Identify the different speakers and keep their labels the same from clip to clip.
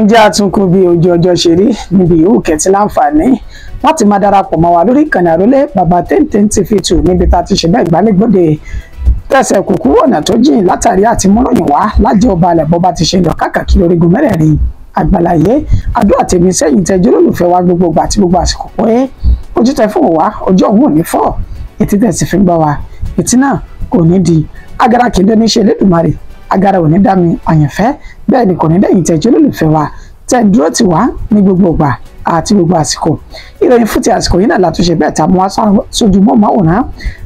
Speaker 1: ǹjẹ́ àtúnkù bí ojú ọjọ́ ṣe rí níbi ìhù kẹtì láǹfààní láti máa darapọ̀ mọ́ wa lórí ìkànnì àrólé bàbá téńtéń TV2 níbi tá a ti ṣe bẹ́ẹ̀ gbálẹ́gbọ́dẹ tẹ̀sẹ̀ kúkú ọ̀nà tó jìn látàrí àti múròyìn wá lájẹ́ ọba alẹ̀ bọ́ bá ti ṣe lọ káàkiri orígun mẹ́rẹ̀ẹ̀rin àgbàláyé àdúrà tèmi sẹ́yìn tẹ́jú olólùfẹ́ wa gbogbo ìgbà àti gbogbo àsìkò pé ojú tẹ fún wa ọjọ́ òun ò ní fọ́ etí tẹ̀ sí fi ń gbọ́ wa etí náà kò ní di agara kìndé ní ṣe Elédùmarè agara ò ní dá mi àyànfẹ́ bẹ́ẹ̀ ni kò ní dẹ́yìn tẹ́jú olólùfẹ́ wa tẹ́ dúró tì wá ní gbogbo ìgbà àti gbogbo àsìkò ìròyìn fún ti àsìkò yìí náà látúnṣe bẹ́ẹ̀ tá a mú wá sójú mọ́ máwòrán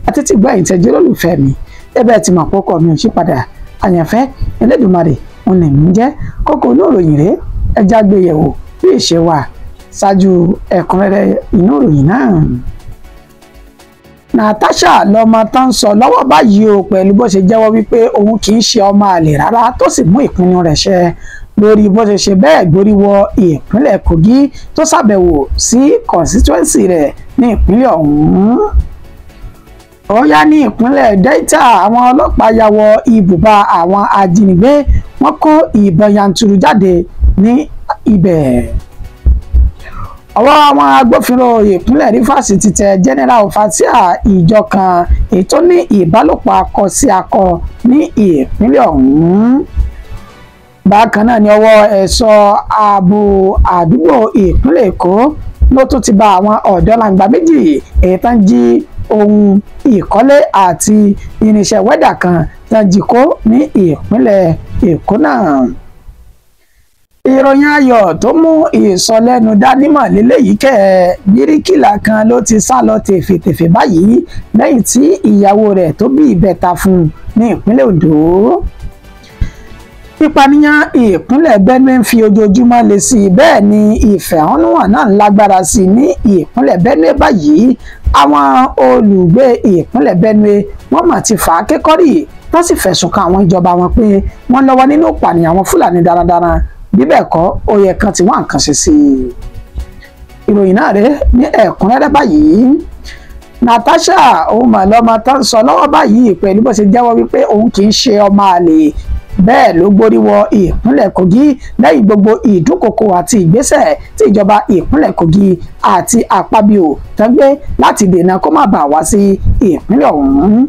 Speaker 1: àti tí gbọ́ ẹ̀yìn tẹ́jú olólùfẹ́ mi ẹbẹ̀ tí mà pọ́kọ̀ mi ò ṣí padà àyànfẹ́ Elédùmarè òun lè mí jẹ́ kókó oníròyìn rèé ẹja gbéyẹ̀wò bí ìṣe wà ṣáájú ẹ̀kúnrẹ́rẹ́ inú ìròyìn náà. Natasha lọmọ tó ń sọ lọ́wọ́ báyìí o pẹ̀lú bó ṣe jẹ́wọ́ wípé òun kì í ṣe ọmọ àlè rárá tó sì mú ìpinnu rẹ̀ ṣẹ lórí bó ṣe ṣe bẹ́ẹ̀ gborí wọ ìpínlẹ̀ Kogi tó ṣàbẹ̀wò sí constituency rẹ̀ ní ìpínlẹ̀ ọ̀hún. Ó yá ní ìpínlẹ̀ Delta àwọn ọlọ́pàá ya wọ ibùba àwọn ajínigbé wọ́n kó ìbọn yanturu jáde ní ibẹ̀. Ọwọ́ àwọn agbófinró ìpínlẹ̀ Rivers ti tẹ General Fatia ìjọ kan èyí tó ní ìbálòpọ̀ akọ sí akọ ní ìpínlẹ̀ ọ̀hún. Bákan náà ni ọwọ́ ẹ̀ṣọ́ ààbò àdúgbò ìpínlẹ̀ Èkó ló tún ti bá àwọn ọ̀dọ́langba méjì èyí tán jí ohun ìkọ́lé àti irinṣẹ́ wẹ́dà kan tán jí kó ní ìpínlẹ̀ Èkó náà. Ìròyìn ayọ̀ tó mú ìsọlẹ́nu dánímọ̀ lélẹ́yìí kẹ́ bíríkìlà kan ló ti sá lọ tèfètèfè báyìí lẹ́yìn tí ìyàwó rẹ̀ tó bí ìbẹ̀ta fún un ní ìpínlẹ̀ Ondo. Ìpànìyàn ìpínlẹ̀ Benue ń fi ojoojúmọ́ lé sí i bẹ́ẹ̀ ni ìfẹ̀hónúhàn náà ń lágbára sí i ní ìpínlẹ̀ Benue báyìí àwọn olùgbé ìpínlẹ̀ Benue wọ́n mà ti fà á kékọ́rì wọ́n sì fẹ̀sùn kan àwọn ìjọba wọn pé wọ́n lọ́wọ́ nínú ìpànìyàn àwọn Fúlàní darandaran bí bẹ́ẹ̀ kọ́ ó yẹ kan tí wọ́n nǹkan ṣe sí i. Ìròyìn náà rèé ní ẹ̀kúnrẹ́rẹ́ báyìí. Natasha òun mà lọ́mọ tó ń sọ lọ́wọ́ báyìí pẹ̀lú bó ṣe jẹ́wọ́ wípé òun kì í ṣe ọmọ àlè bẹ́ẹ̀ ló gborí wọ ìpínlẹ̀ Kogi lẹ́yìn gbogbo ìdúnkokò àti ìgbésẹ̀ tí ìjọba ìpínlẹ̀ Kogi àti Akpabio tán gbé láti dènà kó má bàa wá sí ìpínlẹ̀ ọ̀hún.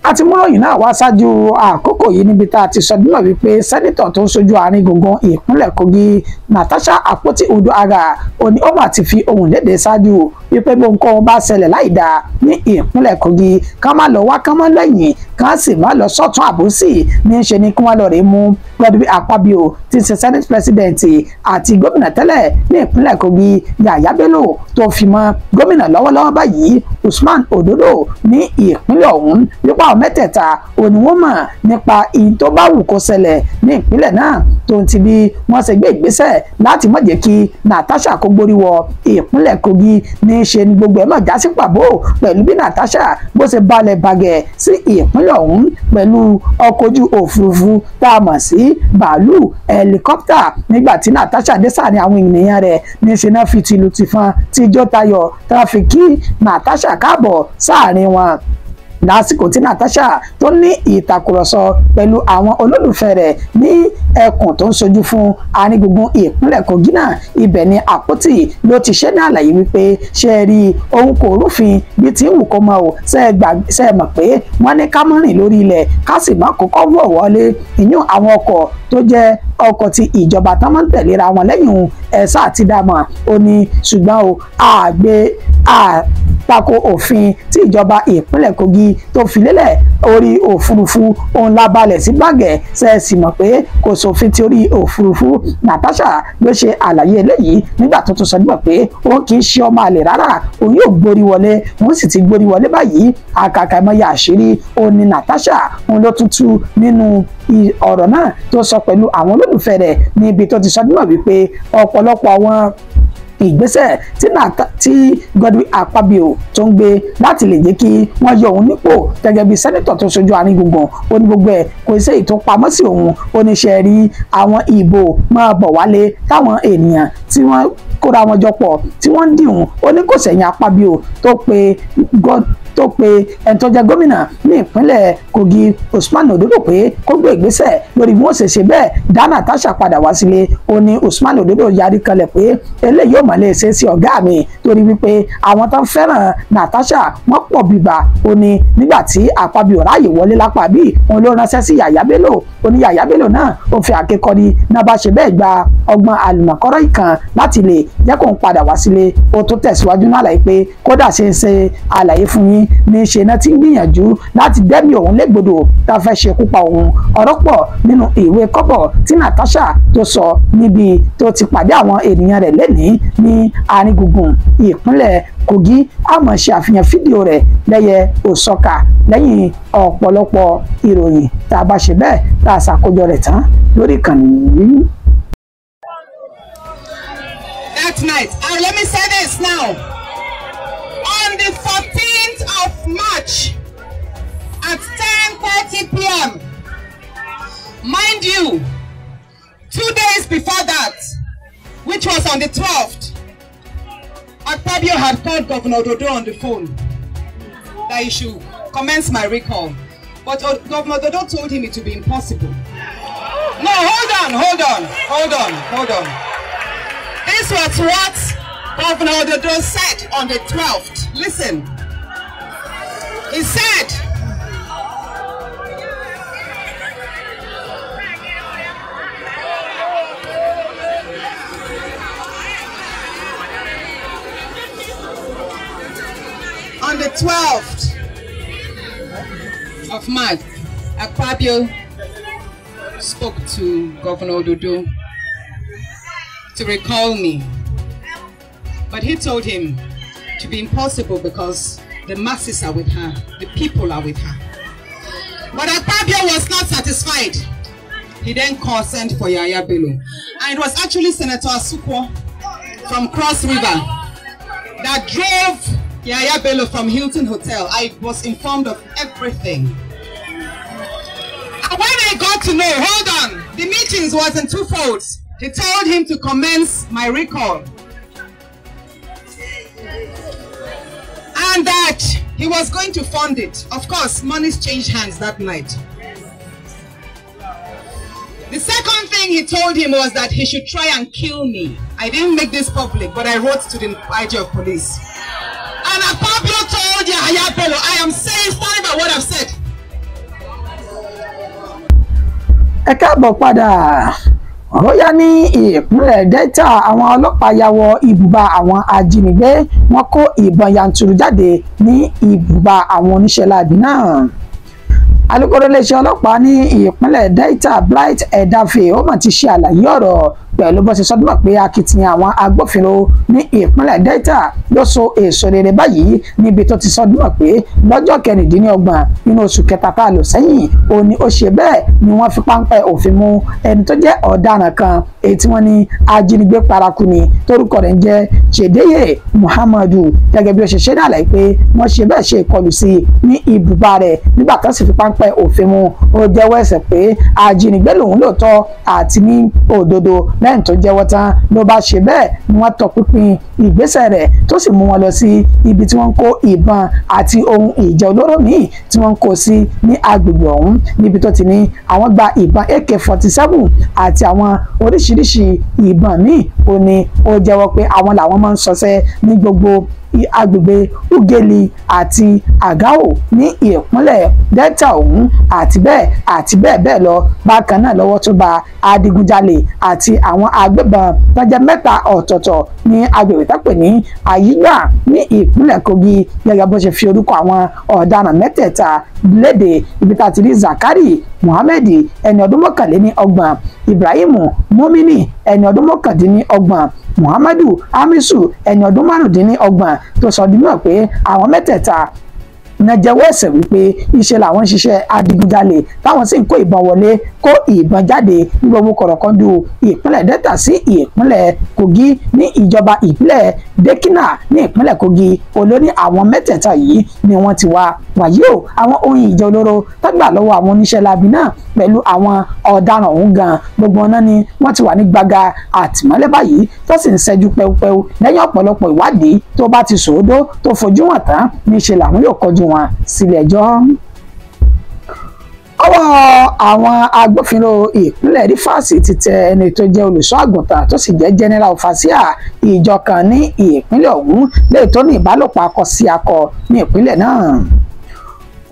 Speaker 1: Àti múròyìn náà wá ṣáájú àkókò yìí níbi tá a ti sọ dímọ̀ wípé sẹ́nitọ̀ tó ń ṣojú àárín gbùngbùn ìpínlẹ̀ Kogi Natasha Akpoti-Uduaghan òní ó mà ti fi ohùn léde ṣáájú wípé bí nǹkan bá ṣẹlẹ̀ láìda ní ìpínlẹ̀ Kogi ká má lọ wá ká má lẹ́yìn ká sì má lọ sọ́tún àbòsí ní í ṣe ni kí wọ́n lọ rè mú Godwin Akpabio tí ṣe senate president àti gómìnà tẹ́lẹ̀ ní ìpínlẹ̀ Kogi Yahaya Bello tó fi mọ́ gómìnà lọ́wọ́lọ́wọ́ báyìí Usman Ododo ní ìpínlẹ̀ ọ̀hún nípa mẹ́tẹ̀ẹ̀ta òní wọ́n mọ̀ nípa ìyìn tó bá wù kó ṣẹlẹ̀ ní ìpínlẹ̀ náà tó ti bí wọ́n ṣe gbé ìgbésẹ̀ láti má jẹ́ kí Natasha kó gborí wọ ìpínlẹ̀ Kogi ní í ṣe ni gbogbo ẹ̀ mọ̀ já sí pàbó pẹ̀lú bí Natasha bó ṣe balẹ̀ bàgẹ̀ sí ìpínlẹ̀ ọ̀hún pẹ̀lú ọkọ̀ ojú òfurufú tá a mọ̀ sí bàálù ẹlikọ́pítà nígbà tí Natasha dé sáà ní àwọn ènìyàn rẹ̀ ní í ṣe náà fi tìlù tìfọn tíjọ́ tayọ̀ tá a fi kí Natasha káàbọ̀ sáàrin wọn lásìkò tí Natasha tó ní ìtàkùrọ̀sọ pẹ̀lú àwọn olólùfẹ́ rẹ̀ ní ẹkùn tó ń sojú fún àárín gbùngbùn ìpínlẹ̀ Kogi náà ibẹ̀ ni Àpótí ló ti ṣe ní àlàyé wípé ṣe é rí ohun kò rúfin bí tí wù kó mọ ò ṣe é mọ̀ pé wọ́n ní ká mọ́ rìn lórí ilẹ̀ ká sì má kókó wọ̀ wọlé ìyún àwọn ọkọ̀ tó jẹ́ ọkọ̀ tí ìjọba tán máa ń tẹ̀léra wọn lẹ́yìn ẹ̀sà àti dàmọ̀ ó ní ṣùgbọ́n o tako òfin tí ìjọba ìpínlẹ̀ Kogi tó fi lélẹ̀ orí òfurufú òun la balẹ̀ sí gbàgẹ̀ ṣẹ́ẹ̀sì mọ̀ pé kò sófin tí orí òfurufú Natasha ló ṣe àlàyé eléyìí nígbà tó tún sọ nígbà pé òun kì í ṣe ọmọ àlè rárá òun yóò gborí wọlé òun sì ti gborí wọlé báyìí àkàkà ìmọ̀ya àṣírí òun ni Natasha òun ló tún tú nínú ọ̀rọ̀ náà tó sọ pẹ̀lú àwọn olólùfẹ́ rẹ̀ níbi tó ti sọ nígbà wípé ọ̀pọ̀lọpọ̀ àwọn ìgbésẹ̀ tí Godwin Akpabio tó ń gbé láti lè jẹ́ kí wọ́n yọ òun nípò gẹ́gẹ́ bí sẹ́nitọ̀ tó ṣojú àárín gbùngbùn ó ní gbogbo ẹ̀ kò sí èyí tó pamọ́ sí òun ó ní ṣe rí àwọn ìbò máa bọ̀ wálé táwọn ènìyàn tí wọ́n kóra wọn jọ pọ̀ tí wọ́n ń dìhun ó ní kò sẹ̀yìn Akpabio tó pe tó pe ẹni tó jẹ́ gómìnà ní ìpínlẹ̀ Kogi Usman Ododo pé kó gbé ìgbésẹ̀ lórí bí wọ́n ṣe ṣe bẹ́ẹ̀ dá Natasha padà wá sílé. Ó ní Usman Ododo yarí kalẹ̀ pé eléyìí ò mà lè ṣe sí ọ̀gá mi torí wípé àwọn tó ń fẹ́ràn Natasha wọ́n pọ̀ bíbà. Ó ní nígbà tí Akpabio ráàyè wọlé lápá bíi òun ló ránṣẹ́ sí Yàyà Bello. Ó ní Yàyà Bello náà ó fi àkékọ́rí náà bá ṣe bẹ́ẹ̀ gba ọgbọ́n àlùmọ̀kọ́rọ́ ìkan láti lè jẹ́ kó ń padà wá sílé. Ó tó tẹ̀síwájú náà láì pé kódà ṣe àlàyé fún yín ní ṣe náà ti ń gbìyànjú láti dẹ́mi òun légbodò tá a fẹ́ ṣekú pa òun. Ọ̀rọ̀ pọ̀ nínú ìwé kọ́bọ̀ tí Natasha tó sọ níbi tó ti pàdé àwọn ènìyàn rẹ̀ lẹ́nìí ní àárín gbùngbùn ìpínlẹ̀ Kogi. A máa ṣe àfihàn fídíò rẹ̀ lẹ́yẹ òsọ́kà lẹ́yìn ọ̀pọ̀lọpọ̀ ìròyìn tá a bá ṣe bẹ́ẹ̀ tá a ṣàkójọ rẹ̀ tán lórí ìkànnì yìí.
Speaker 2: That night, and let me say this now, on the 14th of March at 10:30 p.m. mind you, 2 days before that, which was on the 12th, Akpabio had called Governor Ododo on the phone that he should commence my recall, but Governor Ododo told him it would be impossible. No, hold on. This was what Governor Ododo said on the 12th. Listen. He said, on the 12th of March, Akpabio spoke to Governor Ododo to recall me, but he told him to be impossible because the masses are with her, the people are with her. But Akpabio was not satisfied. He then sent for Yàyà Bello, and it was actually Senator Asukwo from Cross River that drove Yàyà Bello from Hilton Hotel. I was informed of everything. And when I got to know, hold on, the meetings was in two folds. He told him to commence my recall, and that he was going to fund it. Of course, monies changed hands that night. The second thing he told him was that he should try and kill me. I didn't make this public, but I wrote to the IG of police. And Akpabio told Yàyà Bello, I am saying, stand by what I've said.
Speaker 1: Ẹ káàbọ̀ padà. Ó yá ní ìpínlẹ̀ Delta, àwọn ọlọ́pàá ya wọ ibùba àwọn ajínigbé, wọ́n kó ìbọn yanturu jáde ní ibùba àwọn oníṣẹ́ láabi náà. Alukoro iléeṣẹ́ ọlọ́pàá ní ìpínlẹ̀ Delta Bright Edafe ó mà ti ṣe àlàyé ọ̀rọ̀ pẹ̀lú bó ṣe sọdúnmọ̀ pé akitiyan àwọn agbófinró ní ìpínlẹ̀ Delta ló so èso rere báyìí níbi tó ti sọdúnmọ̀ pé lọ́jọ́ 26 nínú oṣù kẹta tá a lò sẹ́yìn ó ní ó ṣe bẹ́ẹ̀ ni wọ́n fi páńpẹ́ òfin mú ẹni tó jẹ́ ọ̀daràn kan èyí tí wọ́n ní ajínigbé paraku ni torúkọ rẹ̀ ń jẹ́ Chedeye Muhammadu, gẹ́gẹ́ bí ó ṣe ṣe ní àlàyé pé wọ́n ṣe bẹ́ẹ̀ ṣe ìkọlù sí ní ibùba rẹ̀ nígbà tó sì fi páńpẹ́ òfin mú. Ó jẹ́wọ́ ẹ̀ṣẹ̀ pé ajínigbé lòun lóòótọ́ àti ní òdodo. Lẹ́yìn tó jẹ́wọ́ tán ló bá ṣe bẹ́ẹ̀ ni wọ́n tọpinpin ìgbésẹ̀ rẹ̀ tó sì mú wọn lọ sí ibi tí wọ́n ń kó ìbọn àti ohun ìjà olóró míì tí wọ́n ń kó sí ní agbègbè ọ̀hún, níbi tó ti ní àwọn gba ìbọn AK-47 àti àwọn oríṣiríṣi ìbọn míì. Ó ní ó jẹ́wọ́ pé àwọn làwọn máa ń ṣọṣẹ́ ní gbogbo agbègbè Ugeli àti Agao ní ìpínlẹ̀ Delta ọ̀hún àti bẹ́ẹ̀ bẹ́ẹ̀ lọ. Bákan náà lọ́wọ́ tó bá adigunjalè àti àwọn agbébọn tó jẹ́ 3 ọ̀tọ̀ọ̀tọ̀ ní agbègbè tó pè ní Ayigba ní ìpínlẹ̀ Kogi, gẹ́gẹ́ bó ṣe fi orúkọ àwọn ọ̀daràn mẹ́tẹ̀ẹ̀ta léde. Ibi tá a ti rí Zakari Muhammed ẹni ọdún 31, Ibrahim Mumini ẹni ọdún 29, Muhammadu Hamisu ẹni ọdún 25 tó sọ di mọ̀ pé àwọn mẹ́tẹ̀ẹ̀ta náà jẹ́wọ́ ẹ̀ṣẹ̀ wípé iṣẹ́ làwọn ń ṣiṣẹ́ adigunjalè táwọn sì ń kó ìbọn wọlé kó ìbọn jáde ní gbogbo kọ̀rọ̀kọ́ndù ìpínlẹ̀ Delta sí ìpínlẹ̀ Kogi ní ìjọba ìbílẹ̀ Dekina ní ìpínlẹ̀ Kogi olóní àwọn mẹ́tẹ̀ẹ̀ta yìí ni wọ́n ti wá wàyí o àwọn ohun ìjà olóró tágbà lọ́wọ́ àwọn oníṣẹ́ láabi náà pẹ̀lú àwọn ọ̀daràn ọ̀hún gan gbogbo ọ̀nà ni wọ́n ti wà ní gbàgà àtìmọ́lé báyìí tó sì ń ṣẹ́jú pẹ́upẹ́u lẹ́yìn ọ̀pọ̀lọpọ̀ ìwádìí tó bá ti sòódó tó fojú wọn tán níṣẹ́ làwọn yóò kọjú wọn sílé ẹjọ́. Ọwọ́ àwọn agbófinró ìpínlẹ̀ Rivers ti tẹ ẹni tó jẹ́ olùṣọ́ àgùntàn tó sì jẹ́ general overseer ìjọ kan ní ìpínlẹ̀ ọ̀hún lẹ́yìn tó ní ìbálòpọ̀ akọ sí akọ ní ìpínlẹ̀ náà.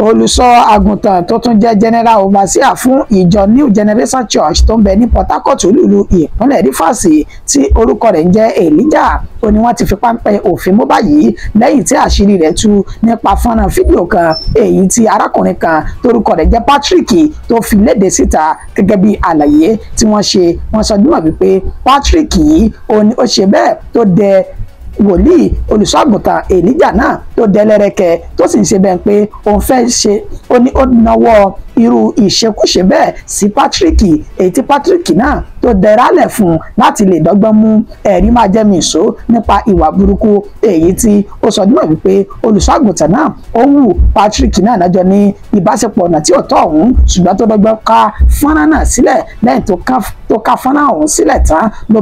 Speaker 1: Olùṣọ́ àgùntàn tó tún jẹ́ general overseer fún ìjọ New Generation Church tó ń bẹ ní Port Harcourt olúlu ìpínlẹ̀ Rivers tí orúkọ rẹ̀ ń jẹ́ Elijah ó ní wọ́n ti fi páńpẹ́ òfin mú báyìí lẹ́yìn tí àṣírí rẹ̀ tú nípa fọ́nrán fídíò kan èyí tí arákùnrin kan torúkọ rẹ̀ jẹ́ Patrick tó fi léde síta gẹ́gẹ́ bí àlàyé tí wọ́n sọ dúnmọ̀ wípé Patrick yìí ó ṣe bẹ́ẹ̀ tó dẹ wòlíì olùṣọ́àgùntàn Elijah náà tó dẹ́lẹ́rẹ́kẹ́ tó sì ń ṣe bẹ́ẹ̀ pé òun fẹ́ ṣe ó ní ó náwó irú ìṣekúṣe bẹ́ẹ̀ sí Patrick èyí tí Patrick náà tó dẹrálẹ̀ fún láti lè dọ́gbọ́n mú ẹ̀rí máa jẹ́ mi ìṣó nípa ìwà burúkú èyí tí ó sọ dímọ̀ wípé olùṣọ́àgùntàn náà ó wù Patrick náà nájọ ní ìbáṣepọ̀ ọ̀nà tí ò tọ́ ọ̀hún ṣùgbọ́n tó dọ́gbọ́n ká fọ́nrán náà sílẹ̀ lẹ́yìn tó ká fọ́nrán ọ̀hún sílẹ̀ tán ló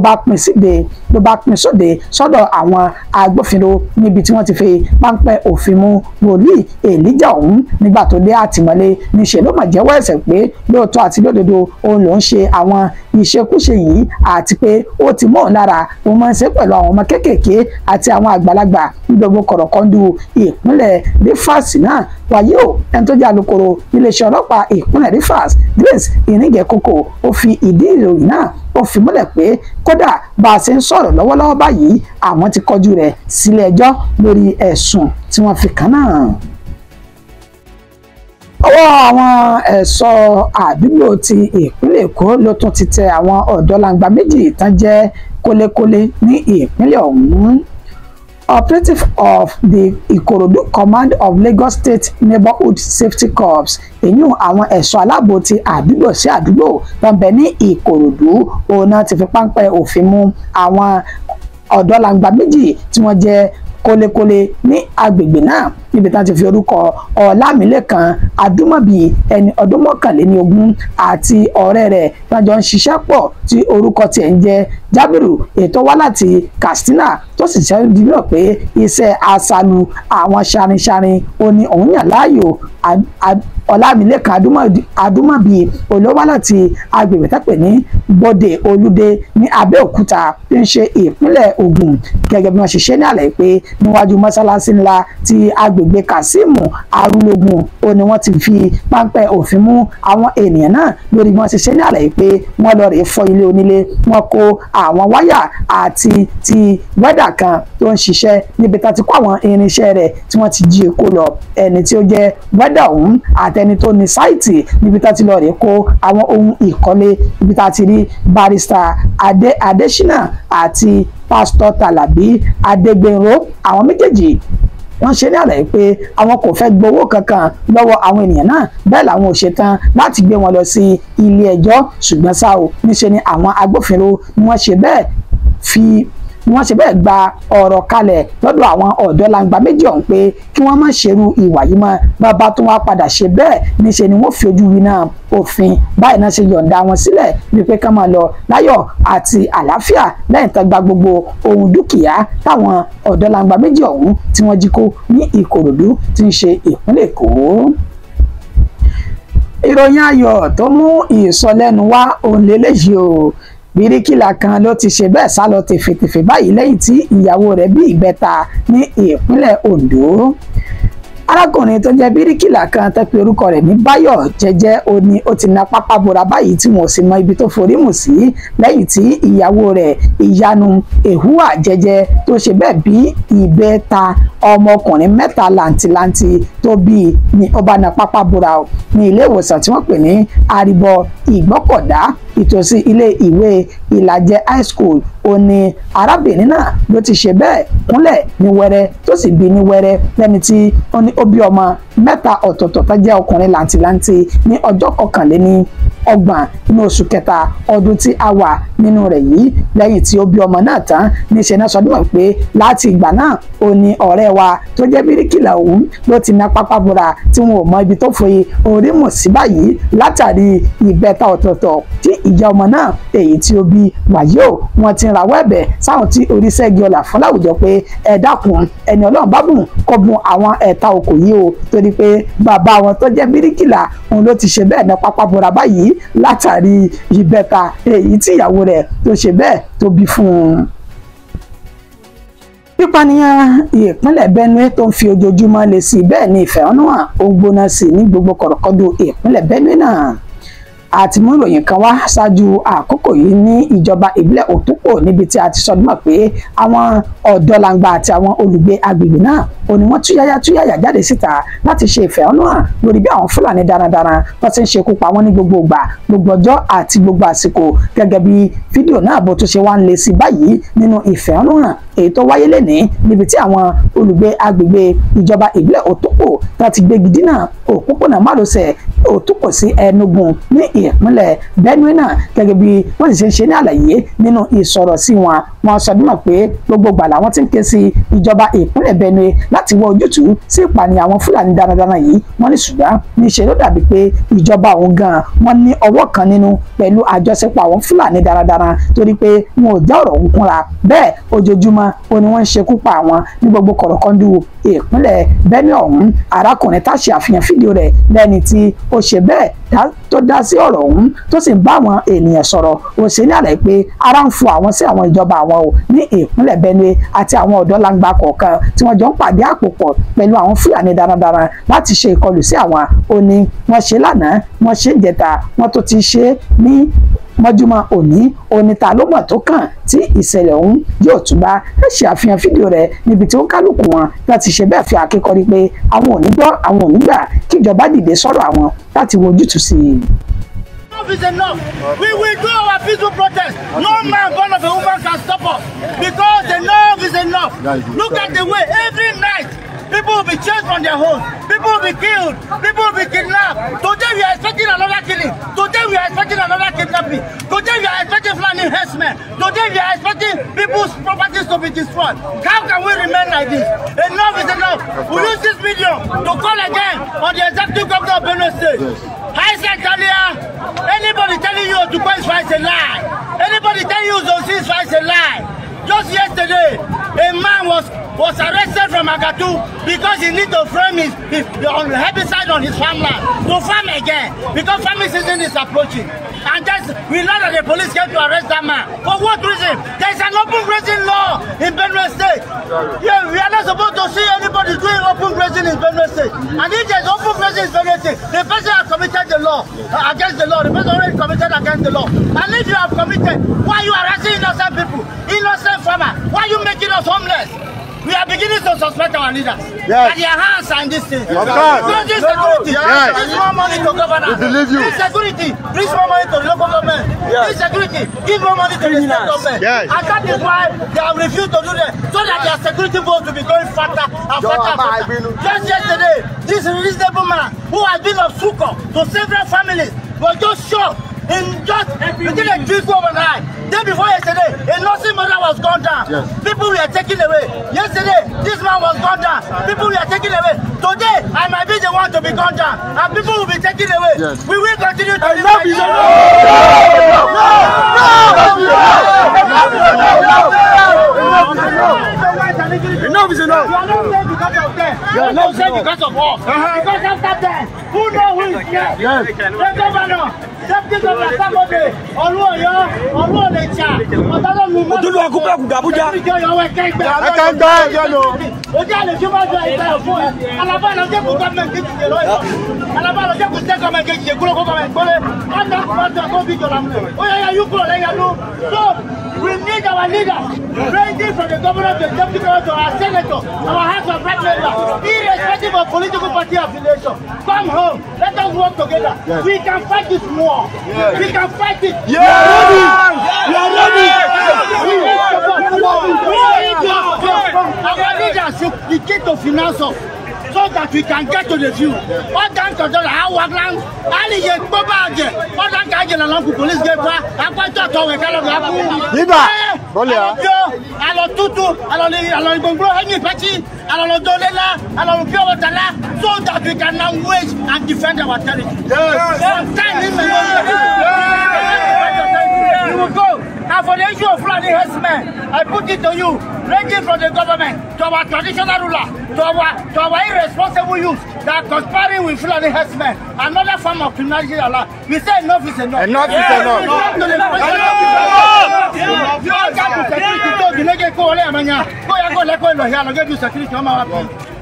Speaker 1: bá pín sóde sọ́dọ̀ àwọn agbófinró níbi tí wọ́n ti fi páńpẹ́ òfin mú wòlíì Elijah ọ̀hún nígbà tó dé àtìmọ́lé níṣẹ́ ló mà jẹ́wọ́ ẹ̀ṣẹ̀ pé lóòótọ́ àti lódodo òun ló ń ṣe àwọn ìṣekúṣe yìí àti pé ó ti mọ́ òun lára òun máa ń ṣe pẹ̀lú àwọn ọmọ kéékèèké àti àwọn àgbàlagbà ní gbogbo kọ̀rọ̀kọ́ndù ìpínlẹ̀ Rivers náà wàyí o ẹni tó jẹ́ alukoro iléeṣẹ́ ọlọ́pàá ìpínlẹ̀ Rivers Grace Iringekoko ó fi ìdí ìròyìn náà ó fi múlẹ̀ pé kódà bá a ṣe ń sọ̀rọ̀ lọ́wọ́lọ́wọ́ báyìí àwọn ti kọjú rẹ̀ sílé ẹjọ́ lórí ẹ̀sùn tí wọ́n fi kàn náà. Ọwọ́ àwọn ẹ̀ṣọ́ àdúgbò ti ìpínlẹ̀ Èkó ló tún ti tẹ àwọn ọ̀dọ́langba méjì tán jẹ́ kólékólé ní ìpínlẹ̀ ọ̀hún. Operative of the Ikorodu Command of Lagos State Neighborhood Safety Corps èyún àwọn ẹ̀ṣọ́ aláàbò ti àdúgbò sí àdúgbò tó ń bẹ ní Ìkòròdú òun náà ti fi páńpẹ́ òfin mú àwọn ọ̀dọ́langba méjì tí wọ́n jẹ́ kólékólé ní agbègbè náà níbi tí wọ́n ti fi orúkọ Ọlámilékan Adúmọ̀bí ẹni ọdún 21 àti ọ̀rẹ́ rẹ̀ tí wọ́n jọ ń ṣiṣẹ́ pọ̀ tí orúkọ tiẹ̀ ń jẹ́ Jábìrù ètò wá láti Katsina tó sì ṣe dìbò pé iṣẹ́ aṣáájú àwọn ṣarinṣarin òní òun yàn láàyò Ọlámilékan Adúmọ̀bí olówó láti agbègbè tẹ́pẹ̀ ní Bọ́dẹ Olúdé ní Abẹ́òkúta tí ń ṣe ìpínlẹ̀ Ògùn gẹ́gẹ́ bí wọ́n ṣe ṣe ní àlàyé pé níwájú mọ́sálásí ńlá ti agbègbè Kasimu Arúlógún ó ní wọ́n ti fi páńpẹ́ òfin mú àwọn ènìyàn náà lórí bí wọ́n ṣe ṣe ní àlàyé pé wọ́n lọ rèé fọ́ ilé onílé wọ́n kó àwọn wáyà àti ti wẹ́dà kan tó ń ṣiṣẹ́ níbi tá ti kó àwọn irinṣẹ́ rẹ̀ tí wọ́n ti jí kó lọ ẹni tí ó jẹ́ wẹ́dà ọ̀hún àtẹni tó ní sáìtì níbi tá ti lọ rèé kó àwọn ohun ìkọ́lé níbi tá ti rí barrister Adésínà àti pásítọ̀ Tàlàbí Adégbénró àwọn méjèèjì wọ́n ṣe ní àlàyé pé àwọn kò fẹ́ gbowó kankan lọ́wọ́ àwọn ènìyàn náà bẹ́ẹ̀ làwọn ò ṣetán láti gbé wọn lọ sí ilé ẹjọ́ ṣùgbọ́n ṣá o níṣe ni àwọn agbófinró ni wọ́n ṣe bẹ́ẹ̀ gba ọ̀rọ̀ kalẹ̀ lọ́dọ̀ àwọn ọ̀dọ́langba méjì ọ̀hún pé kí wọ́n má ṣerú ìwà yìí mọ́ bàbá tó wá padà ṣe bẹ́ẹ̀ níṣe ni wọ́n fi ojú winá òfin báyìí náà ṣe yọ̀ǹda wọn sílẹ̀ wípé ká máa lọ láyọ̀ àti àlàáfíà lẹ́yìn tó gba gbogbo ohun dúkìá táwọn ọ̀dọ́langba méjì ọ̀hún tí wọ́n jí kó ní Ìkòròdú tí ń ṣe ìpínlẹ̀ Èkó. Ìròyìn ayọ̀ tó mú ìsọlẹ́nu wá òun lélẹ́yìí o bíríkìlà kan ló ti ṣe bẹ́ẹ̀ sá lọ tèfètèfè báyìí lẹ́yìn tí ìyàwó rẹ̀ bí ìbẹ́ta ní ìpínlẹ̀ Ondo. Arákùnrin tó jẹ́ bíríkìlà kan tẹ́ pé orúkọ rẹ̀ ní Báyọ̀ Jẹ́jẹ́ ó ní ó ti na pápá bora báyìí tí wọn ò sì mọ ibi tó forí mù sí lẹ́yìn tí ìyàwó rẹ̀ Ìyanu Èhúà Jẹ́jẹ́ tó ṣe bẹ́ẹ̀ bí ìbẹ́ta ọmọkùnrin 3 làǹtìlanti tó bí ní ó bá na pápá bora ní ilé ìwòsàn tí wọ́n pè ní Àríbọ̀ Ìgbọ́kọ̀dá ìtòsí ilé ìwé Ìlàjẹ high school ó ní arábìnrin náà ló ti ṣe bẹ́ẹ̀ kúnlẹ̀ ní wẹ́rẹ́ tó sì bí ní wẹ́rẹ́ lẹ́ni tí ó ní ó bí ọmọ 3 ọ̀tọ̀ọ̀tọ̀ tó jẹ́ ọkùnrin làǹtìlanti ní ọjọ́ 21 30 nínú oṣù kẹta ọdún tí a wà nínú rẹ̀ yìí. Lẹ́yìn tí ó bí ọmọ náà tán níṣẹ́ náà sọdún mọ̀ pé láti ìgbà náà ó ní ọ̀rẹ́ wa tó jẹ́ bíríkìlà òun ló ti ná pápá bora tí wọn ò mọ ibi tó foyè orí mọ̀ sí báyìí látàrí ìbẹ́ta ọ̀tọ̀ọ̀tọ̀ tí ìyá ọmọ náà èyí tí ó bí wàyí o wọn ti ń rawọ́ ẹ̀bẹ̀ sáwọn tí orí ṣẹ́gi ọ̀là fún láwùjọ pé ẹ dákun ẹni Ọlọ́run bá bùn kó bùn àwọn ẹ̀ta oko yìí o torí pé bàbá wọn tó jẹ́ bíríkìlà òun ló ti ṣe bẹ́ẹ̀ ná pápá bora báyìí látàrí ìbẹ́ta èyí tí ìyàwó rẹ̀ tó ṣe bẹ́ẹ̀ tó bí fún un. Pípànìyàn ìpínlẹ̀ Benue tó ń fi ojoojúmọ́ lé sí bẹ́ẹ̀ ni ìfẹ̀hónúhàn ó gbóná sí ní gbogbo kọ̀rọ̀kọ́dù ìpínlẹ̀ Benue náà. Àti mú ìròyìn kan wá ṣáájú àkókò yìí ní ìjọba ìbílẹ̀ Òtúpò níbi tí a ti sọdún mọ̀ pé àwọn ọ̀dọ́langba àti àwọn olùgbé agbègbè náà ó ní wọ́n túyáyá jáde síta láti ṣe ìfẹ̀hónúhàn lórí bí àwọn Fúlàní darandaran wọ́n ti ń ṣekú pa wọ́n ní gbogbo ìgbà gbogbo ọjọ́ àti gbogbo àsìkò gẹ́gẹ́ bí fídíò náà bó tó ṣe wá ń lé sí báyìí nínú ìfẹ̀hónúhàn èyí tó wáyé lénìí níbi tí àwọn olùgbé agbègbè ìjọba ìbílẹ̀ Òtúpò tó ti gbégi dínà òpópónà márosẹ̀ Òtúpò sí Enugu ní ìpínlẹ̀ Benue náà gẹ́gẹ́ bí wọ́n sì ṣe ní àlàyé nínú ìsọ̀rọ̀ sí wọn wọ́n sọdún mọ̀ pé gbogbo ìgbà làwọn ti ń ké sí ìjọba ìpínlẹ̀ Benue láti wá ojútùú sí ìpànìyàn àwọn Fúlàní darandaran yìí wọ́n ní ṣùgbọ́n níṣẹ́ ló dàbí pé ìjọba òun gan wọ́n ní ọwọ́ kan nínú pẹ̀lú àjọṣepọ̀ àwọn Fúlàní darandaran torí pé wọn ò já ọ̀rọ̀ òun kúnra bẹ́ẹ̀ ojoojúmọ́ ó ní wọ́n ń ṣekú pa àwọn ní gbogbo kọ̀rọ̀kọ́ndù ìpínlẹ̀ Benue ọ̀hún. Arákùnrin tá ṣe àfihàn fídíò rẹ̀ lẹ́ni tí ó ṣe bẹ́ẹ̀ tó dá sí ọ̀rọ̀ ọ̀hún tó sì bá àwọn ènìyàn sọ̀rọ̀ ó ṣe ní àlàyé pé ara ń fún àwọn sí àwọn ìjọba àwọn o ní ìpínlẹ̀ Benue àti àwọn ọ̀dọ́langba kọ̀ọ̀kan tí wọ́n jọ ń pàdé àpòpọ̀ pẹ̀lú àwọn Fúlàní darandaran láti ṣe ìkọlù sí àwọn ó ní wọ́n ṣe lánàá wọ́n ṣe ìjẹta wọ́n tó ti ṣe ní mọ́júmọ́ òní oníta ló mọ̀ tó kàn tí ìṣẹ̀lẹ̀ ọ̀hún yóò túbá ẹ ṣe àfihàn fídíò rẹ̀ níbi tí ó kálukú wọn láti ṣe bẹ́ẹ̀ fi àkékọ́rí pé àwọn ò ní gbọ́ àwọn ò ní gbà kí ìjọba dìde sọ̀rọ̀ àwọn láti wo ojútùú sí i.
Speaker 3: Enough is enough. We will do our peaceful protest. No man born of a woman can stop us because enough is enough. Look at the way every night people will be chased from their homes. People will be killed. People will be kidnapped. Today we are expecting another killing. Today we are expecting another kidnapping. Today we are expecting Fulani herdsmen. Today we are expecting people's properties to be destroyed. How can we remain like this? Enough is enough. We use this video to call again on the executive governor of Benue State. I said earlier, anybody telling you to go is a lie. Anybody telling you to is a lie. Just yesterday, a man was arrested from Agatu because he needs to frame his herbicide on his farmland to farm again because farming season is approaching. And we learned that the police came to arrest that man. For what reason? There is an open grazing law in Benue State. Yeah, we are not supposed to see anybody doing open grazing in Benue State. And if there is open grazing in Benue State, the person has committed the law against the law. The person already committed against the law. And if you have committed, why are you harassing innocent people, innocent farmers? Why are you making us homeless? We are beginning to suspect our leaders. Yes. And their hands are in this thing. This security, this more money to governors. This security, this more money to the local government. This security, give more money to the state government. And that is why they have refused to do that, so that their security votes will be going faster and faster. Just yesterday, this reasonable man who has been of succor to several families was just shot in just within a drink overnight. Day before yesterday, a nursing mother was gunned down. Yes. People were taken away. Yesterday, this man was gunned down. People were taken away. Today, I might be the one to be gunned down, and people will be taken away. Yes. We will continue to live. Enough is enough. You are not here because of them. You are not here because of us. Because after them, who knows who is here? Yes. The governor, deputy governor, somebody, Oluoyo, Oluolecha, Odulu Akuba Abuja. I can't die, you know. Ojale Juma jo ita fún ẹ. Alaba lo je ku government ke je lo. Alaba lo je ku state government ke je ku local government ko le. Anda ko ko bi jo la mu. Oya you go le ya lo. So we need our leaders, ranging from the governor to the deputy governor to our senator, our House of Representatives, irrespective of political party affiliation. Come home, let us work together. Yes. We can fight this war. Yes. We can fight it. Yes. We are ready. Our leaders should begin to finance us. so that we can get to the view. All down to the Hawagland, Ali Bobaje, all down to police get back, I'm going to talk with alors Tutu, alors Bongo, Henry Pachi, alors Dolela, alors Pio Tala, so that we can now wage and defend our territory. You will go. Now for the issue of flooding herdsmen, I put it to you, ranging from the government to our traditional ruler, to our irresponsible youth that are conspiring with flooding herdsmen, another form of criminality. We say enough is enough. Enough is enough.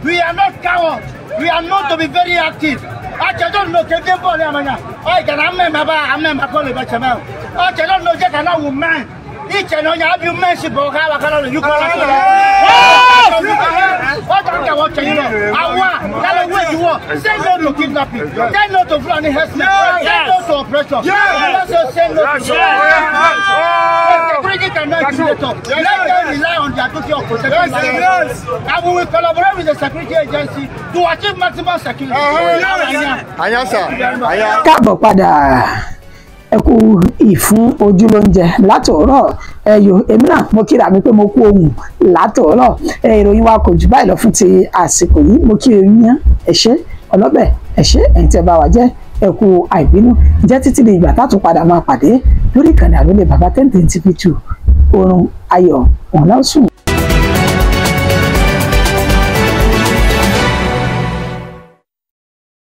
Speaker 3: We are not cowards. We are not to be very active. I don't know. I don't know. I don't know. Man. Each and all have you mentioned you say no to kidnapping, say no to flooding herdsmen, say no to oppression. Say no to security cannot let them rely on their duty of protection. And we will collaborate with the security agency to achieve maximum security.
Speaker 1: Káàbọ̀ padà. Ẹ kú ìfún ojú lóúnjẹ látòórọ̀ ẹyọ èmi náà mo kíra mi pé mo kú ohun látòórọ̀ ìròyìn wa kò jù báyìí lọ fún ti àsìkò yìí mo kí eyín ẹ ṣé ọlọ́bẹ̀ ẹ ṣé ẹ̀yin tí ẹ bá wa jẹ́ ẹ kú àìbínú jẹ́ títí di ìgbà tá tún padà máa pàdé lórí ìkànnì àrólé bàbá 1010 TV2 oorun ayọ̀ ọ̀nà sùn.